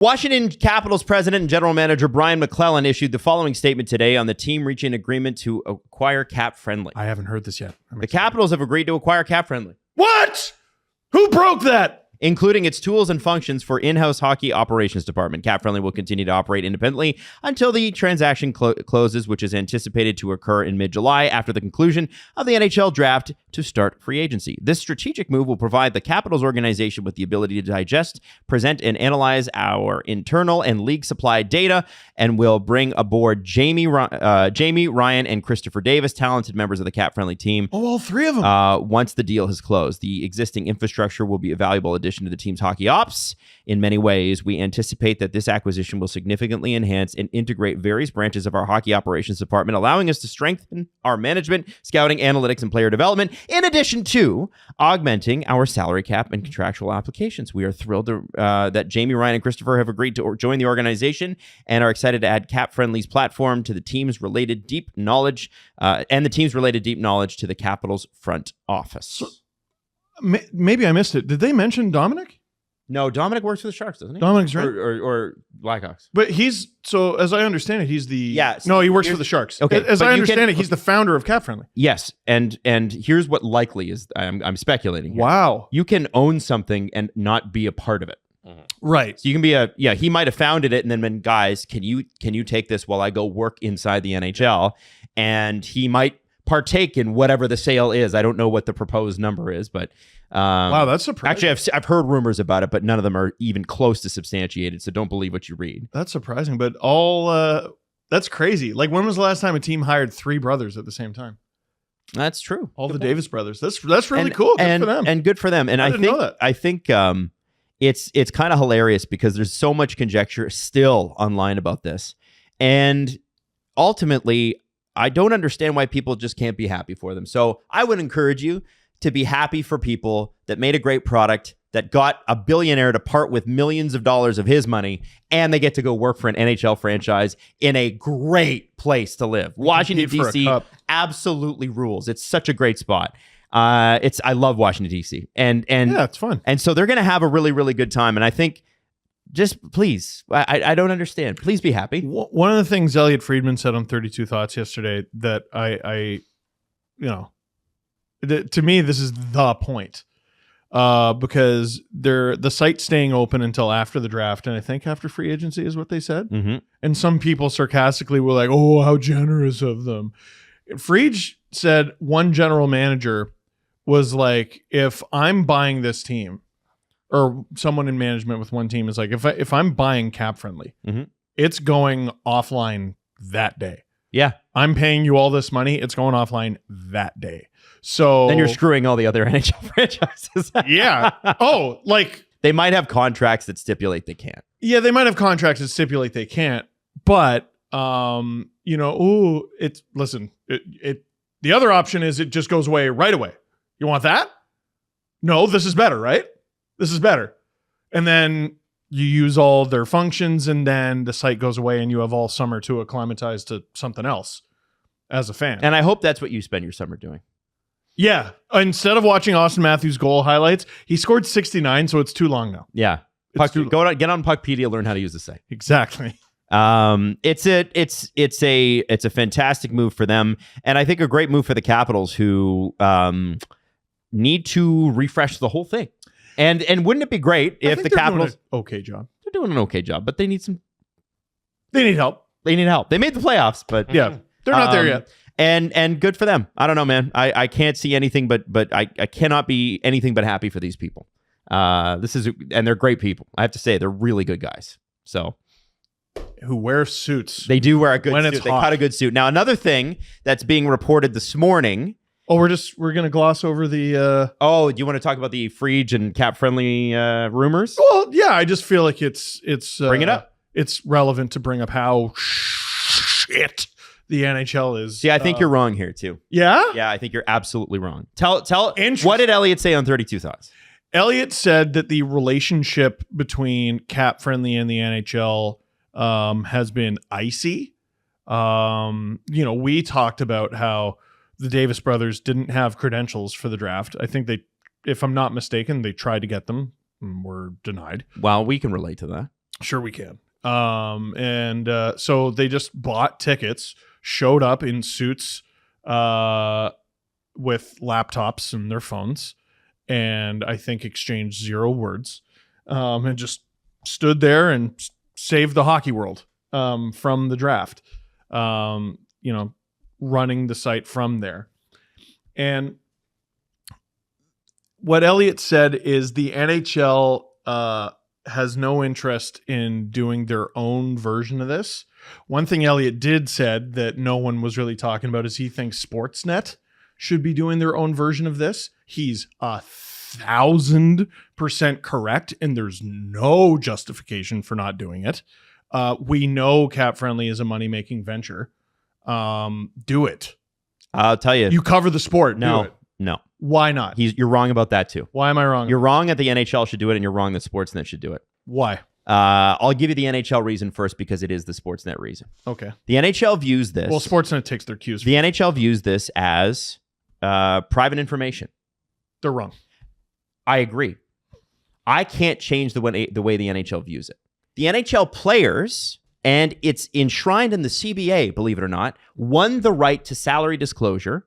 Washington Capitals president and general manager Brian McClellan issued the following statement today on the team reaching an agreement to acquire CapFriendly. I haven't heard this yet. The Capitals have agreed to acquire CapFriendly. What? Who broke that? Including its tools and functions for in-house hockey operations department. CapFriendly will continue to operate independently until the transaction closes, which is anticipated to occur in mid-July after the conclusion of the NHL draft to start free agency. This strategic move will provide the Capitals organization with the ability to digest, present, and analyze our internal and league-supplied data, and will bring aboard Jamie, Ryan, and Christopher Davis, talented members of the CapFriendly team. Oh, all three of them. Once the deal has closed, the existing infrastructure will be a valuable addition to the team's hockey ops. In many ways, we anticipate that this acquisition will significantly enhance and integrate various branches of our hockey operations department, allowing us to strengthen our management, scouting, analytics, and player development, in addition to augmenting our salary cap and contractual applications. We are thrilled that Jamie, Ryan, and Christopher have agreed to join the organization and are excited to add CapFriendly's platform to the team's related deep knowledge to the Capitals front office. Maybe I missed it. Did they mention Dominic? No, Dominic works for the Sharks, doesn't he? Dominic's right. Or Blackhawks. But so as I understand it, he's the... Yeah. No, he works for the Sharks. Okay. As I understand it, he's the founder of CapFriendly. Yes. And here's what likely is, I'm speculating here. Wow. You can own something and not be a part of it. Right. So you can be he might have founded it and then been, guys, can you take this while I go work inside the NHL? And he might partake in whatever the sale is. I don't know what the proposed number is, but wow, that's surprising. Actually, I've heard rumors about it, but none of them are even close to substantiated. So don't believe what you read. That's surprising, but that's crazy. Like, when was the last time a team hired three brothers at the same time? That's true. All the Davis brothers. That's really cool. Good for them. And good for them. And I think it's kind of hilarious because there's so much conjecture still online about this, and ultimately, I don't understand why people just can't be happy for them. So I would encourage you to be happy for people that made a great product, that got a billionaire to part with millions of dollars of his money, and they get to go work for an NHL franchise in a great place to live. Washington, D.C. absolutely rules. It's such a great spot. I love Washington, D.C. And yeah, it's fun. And so they're going to have a really, really good time. And I think, just please, I don't understand. Please be happy. One of the things Elliot Friedman said on 32 Thoughts yesterday that to me, this is the point, because the site's staying open until after the draft, and I think after free agency is what they said. Mm-hmm. And some people sarcastically were like, "Oh, how generous of them." Frege said one general manager was like, "If I'm buying this team," or someone in management with one team is like, if I'm buying CapFriendly, it's going offline that day. Yeah. I'm paying you all this money. It's going offline that day. So then you're screwing all the other NHL franchises. Yeah. Oh, like they might have contracts that stipulate they can't. Yeah, they might have contracts that stipulate they can't. But the other option is it just goes away right away. You want that? No, this is better, right? This is better. And then you use all their functions, and then the site goes away and you have all summer to acclimatize to something else as a fan. And I hope that's what you spend your summer doing. Yeah. Instead of watching Austin Matthews' goal highlights, he scored 69, so it's too long now. Yeah. Get on Puckpedia, learn how to use the site. Exactly. It's a fantastic move for them, and I think a great move for the Capitals, who need to refresh the whole thing. And wouldn't it be great if the Capitals okay job? They're doing an okay job, but they need help. They need help. They made the playoffs, but yeah, they're not there yet. And good for them. I don't know, man. I can't see anything but I cannot be anything but happy for these people. And they're great people. I have to say, they're really good guys. So, who wear suits. They do wear a good when suit. It's they hot. cut a good suit. Now, another thing that's being reported this morning. Oh, we're gonna gloss over the. Do you want to talk about the Frege and CapFriendly rumors? Well, yeah. I just feel like it's bring it up. It's relevant to bring up how shit the NHL is. See, I think you're wrong here too. Yeah? Yeah, I think you're absolutely wrong. Tell what did Elliot say on 32 Thoughts? Elliot said that the relationship between CapFriendly and the NHL has been icy. We talked about how the Davis brothers didn't have credentials for the draft. I think they, if I'm not mistaken, they tried to get them and were denied. Well, we can relate to that. Sure we can. So they just bought tickets, showed up in suits with laptops and their phones, and I think exchanged 0 words, and just stood there and saved the hockey world from the draft, running the site from there. And what Elliot said is the NHL has no interest in doing their own version of this. One thing Elliot did said that no one was really talking about is he thinks Sportsnet should be doing their own version of this. He's 1,000% correct, and there's no justification for not doing it. We know CapFriendly is a money-making venture. Do it. I'll tell you. You cover the sport. No, do it. no. Why not? You're wrong about that too. Why am I wrong? You're wrong that the NHL should do it, and you're wrong that Sportsnet should do it. Why? I'll give you the NHL reason first because it is the Sportsnet reason. Okay. The NHL views this. Well, Sportsnet takes their cues. The NHL views this as private information. They're wrong. I agree. I can't change the way the NHL views it. The NHL players, and it's enshrined in the CBA, believe it or not, won the right to salary disclosure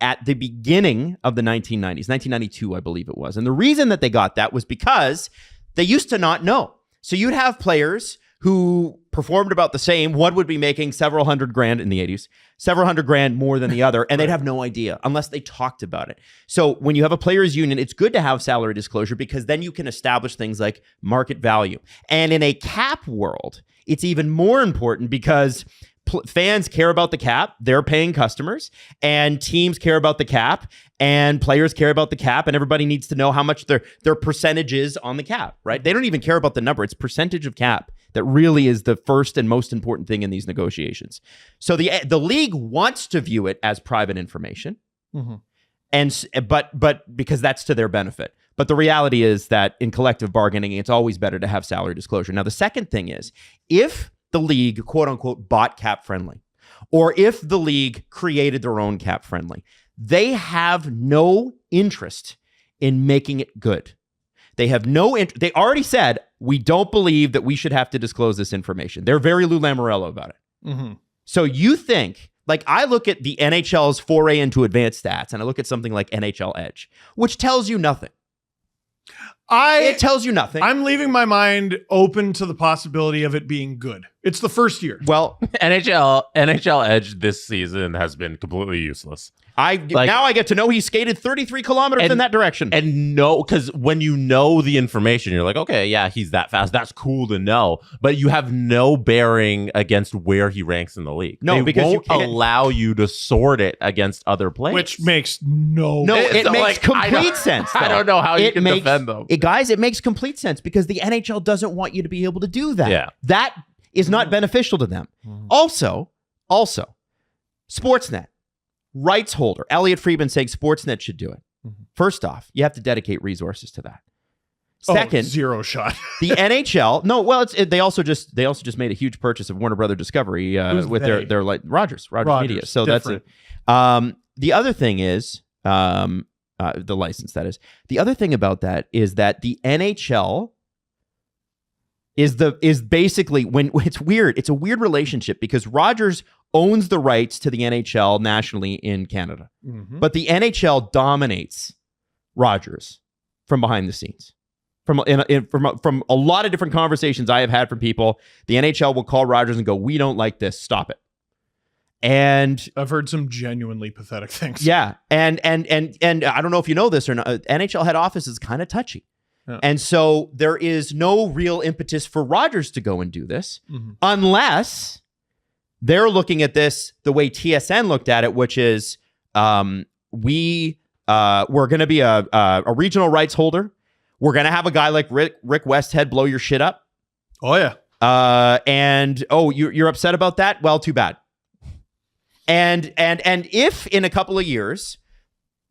at the beginning of the 1990s, 1992, I believe it was. And the reason that they got that was because they used to not know. So you'd have players who performed about the same. One would be making several hundred grand in the 80s, several hundred grand more than the other, and they'd have no idea unless they talked about it. So when you have a players union, it's good to have salary disclosure because then you can establish things like market value. And in a cap world, it's even more important because fans care about the cap, they're paying customers, and teams care about the cap, and players care about the cap, and everybody needs to know how much their percentage is on the cap, right? They don't even care about the number. It's percentage of cap that really is the first and most important thing in these negotiations. So the league wants to view it as private information, but because that's to their benefit. But the reality is that in collective bargaining, it's always better to have salary disclosure. Now, the second thing is, if the league, quote unquote, bought CapFriendly, or if the league created their own CapFriendly, they have no interest in making it good. They have no interest. They already said, we don't believe that we should have to disclose this information. They're very Lou Lamoriello about it. Mm-hmm. So you think, like I look at the NHL's foray into advanced stats, and I look at something like NHL Edge, which tells you nothing. It tells you nothing. I'm leaving my mind open to the possibility of it being good. It's the first year. Well, NHL Edge this season has been completely useless. Now I get to know he skated 33 kilometers in that direction. And no, because when you know the information, you're like, okay, yeah, he's that fast. That's cool to know. But you have no bearing against where he ranks in the league. No, because won't allow you to sort it against other players. Which makes no it makes complete sense. Though. I don't know how you can defend them. Guys, it makes complete sense because the NHL doesn't want you to be able to do that. Yeah. That is not beneficial to them. Also, Sportsnet. Rights holder, Elliot Friedman saying Sportsnet should do it. First off, you have to dedicate resources to that. Second, zero shot. The NHL. No, well, they also just made a huge purchase of Warner Brother Discovery with their like Rogers Media. So different. That's it. The other thing is the license. That is the other thing about that is that the NHL is basically when it's weird. It's a weird relationship because Rogers owns the rights to the NHL nationally in Canada. But the NHL dominates Rogers from behind the scenes. From a lot of different conversations I have had from people, the NHL will call Rogers and go, "We don't like this. Stop it." And I've heard some genuinely pathetic things. Yeah. And I don't know if you know this or not, NHL head office is kind of touchy. Yeah. And so there is no real impetus for Rogers to go and do this unless they're looking at this the way TSN looked at it, which is we're going to be a regional rights holder. We're going to have a guy like Rick Westhead blow your shit up. Oh, yeah. You're upset about that? Well, too bad. And if in a couple of years,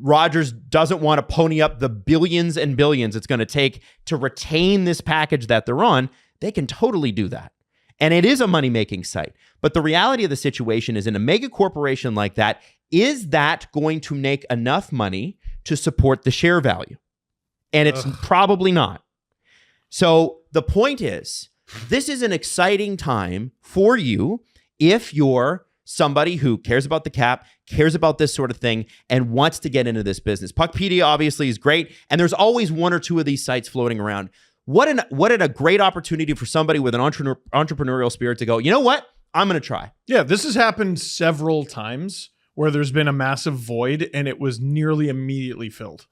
Rogers doesn't want to pony up the billions and billions it's going to take to retain this package that they're on, they can totally do that. And it is a money-making site. But the reality of the situation is in a mega corporation like that, is that going to make enough money to support the share value? And it's probably not. So the point is, This is an exciting time for you if you're somebody who cares about the cap, cares about this sort of thing, and wants to get into this business. Puckpedia obviously is great, and there's always one or two of these sites floating around. What a great opportunity for somebody with an entrepreneurial spirit to go, you know what? I'm going to try. Yeah, this has happened several times where there's been a massive void and it was nearly immediately filled.